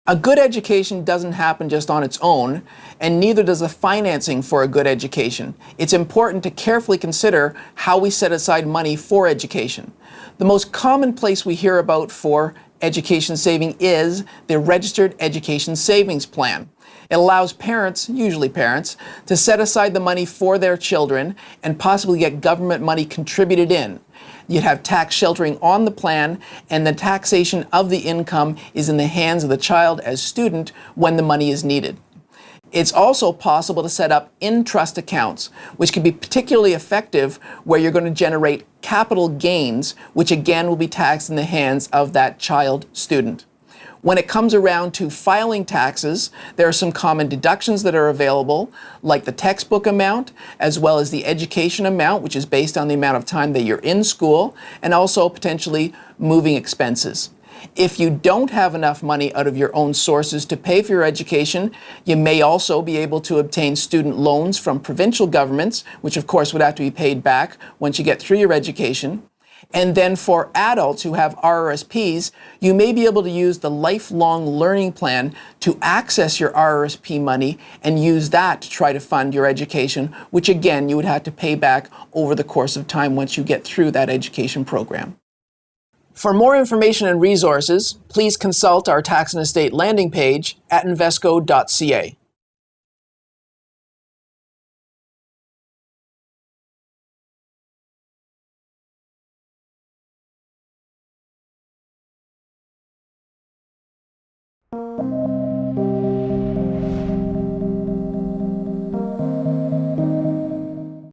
A good education doesn't happen just on its own, and neither does the financing for a good education. It's important to carefully consider how we set aside money for education. The most common place we hear about for education saving is the Registered Education Savings Plan. It allows parents, usually parents, to set aside the money for their children and possibly get government money contributed in. You'd have tax sheltering on the plan, and the taxation of the income is in the hands of the child as student when the money is needed. It's also possible to set up in-trust accounts, which can be particularly effective where you're going to generate capital gains, which again will be taxed in the hands of that child student. When it comes around to filing taxes, there are some common deductions that are available, like the textbook amount, as well as the education amount, which is based on the amount of time that you're in school, and also potentially moving expenses. If you don't have enough money out of your own sources to pay for your education, you may also be able to obtain student loans from provincial governments, which of course would have to be paid back once you get through your education. And then for adults who have RRSPs, you may be able to use the lifelong learning plan to access your RRSP money and use that to try to fund your education, which again, you would have to pay back over the course of time once you get through that education program. For more information and resources, please consult our tax and estate landing page at invesco.ca.